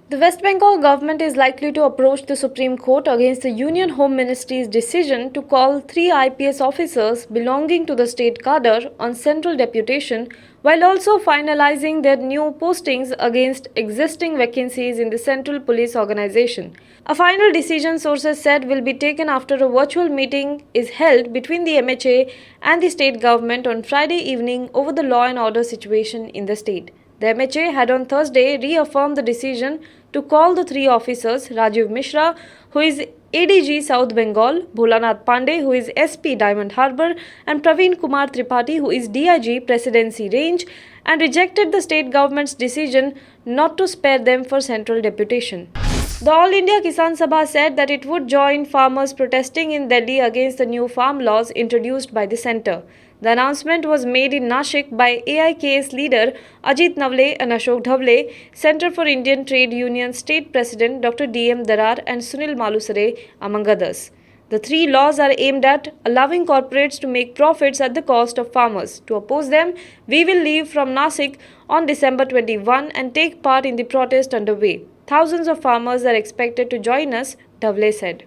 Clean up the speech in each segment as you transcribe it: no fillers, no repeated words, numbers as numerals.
The West Bengal government is likely to approach the Supreme Court against the Union Home Ministry's decision to call 3 IPS officers belonging to the state cadre on central deputation, while also finalizing their new postings against existing vacancies in the central police organization. A final decision, sources said, will be taken after a virtual meeting is held between the MHA and the state government on Friday evening over the law and order situation in the state. The MHA had on Thursday reaffirmed the decision to call the 3 officers, Rajiv Mishra, who is ADG South Bengal, Bholanath Pandey, who is SP Diamond Harbour, and Praveen Kumar Tripathi, who is DIG Presidency Range, and rejected the state government's decision not to spare them for central deputation. The All India Kisan Sabha said that it would join farmers protesting in Delhi against the new farm laws introduced by the centre. The announcement was made in Nashik by AIKS leader Ajit Navle and Ashok Dhavle, Centre for Indian Trade Union State President Dr. D.M. Darar and Sunil Malusare, among others. The 3 laws are aimed at allowing corporates to make profits at the cost of farmers. To oppose them, we will leave from Nashik on December 21 and take part in the protest underway. Thousands of farmers are expected to join us, Dhavle said.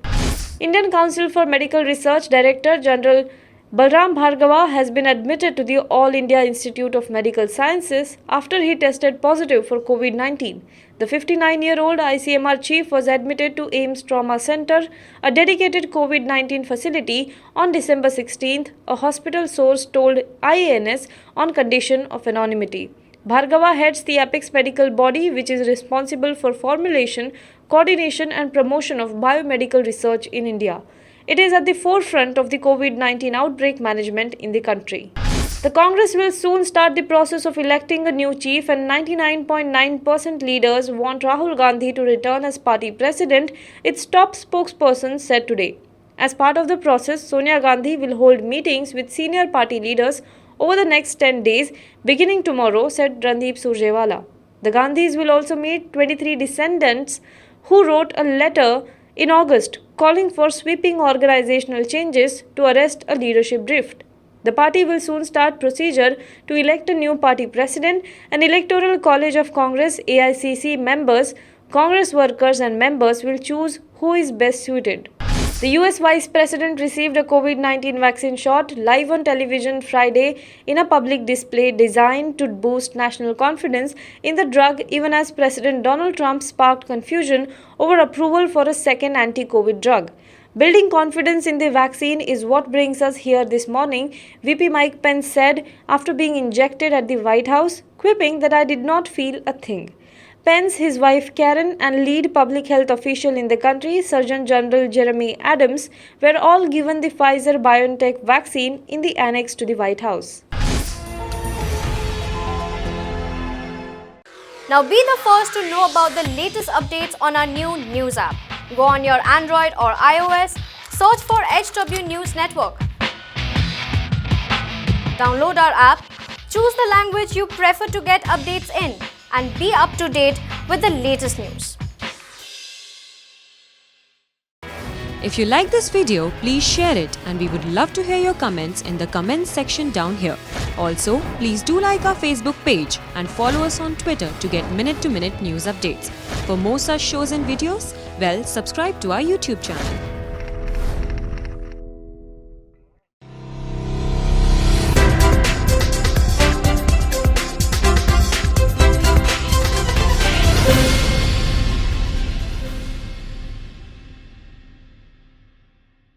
Indian Council for Medical Research Director General Balram Bhargava has been admitted to the All India Institute of Medical Sciences after he tested positive for COVID-19. The 59-year-old ICMR chief was admitted to AIIMS Trauma Center, a dedicated COVID-19 facility, on December 16th, a hospital source told IANS on condition of anonymity. Bhargava heads the apex medical body which is responsible for formulation, coordination and promotion of biomedical research in India. It is at the forefront of the COVID-19 outbreak management in the country. The Congress will soon start the process of electing a new chief, and 99.9% leaders want Rahul Gandhi to return as party president, its top spokesperson said today. As part of the process, Sonia Gandhi will hold meetings with senior party leaders over the next 10 days, beginning tomorrow, said Randeep Surjewala. The Gandhis will also meet 23 descendants who wrote a letter in August calling for sweeping organizational changes to arrest a leadership drift. The party will soon start procedure to elect a new party president, and Electoral College of Congress AICC members, Congress workers and members will choose who is best suited. The US Vice President received a COVID-19 vaccine shot live on television Friday in a public display designed to boost national confidence in the drug, even as President Donald Trump sparked confusion over approval for a second anti-COVID drug. Building confidence in the vaccine is what brings us here this morning, VP Mike Pence said after being injected at the White House, quipping that I did not feel a thing. Pence, his wife Karen, and lead public health official in the country, Surgeon General Jeremy Adams, were all given the Pfizer-BioNTech vaccine in the annex to the White House. Now be the first to know about the latest updates on our new news app. Go on your Android or iOS, search for HW News Network. Download our app, choose the language you prefer to get updates in, and be up to date with the latest news. If you like this video, please share it, and we would love to hear your comments in the comments section down here. Also, please do like our Facebook page and follow us on Twitter to get minute-to-minute news updates. For more such shows and videos, well, subscribe to our YouTube channel.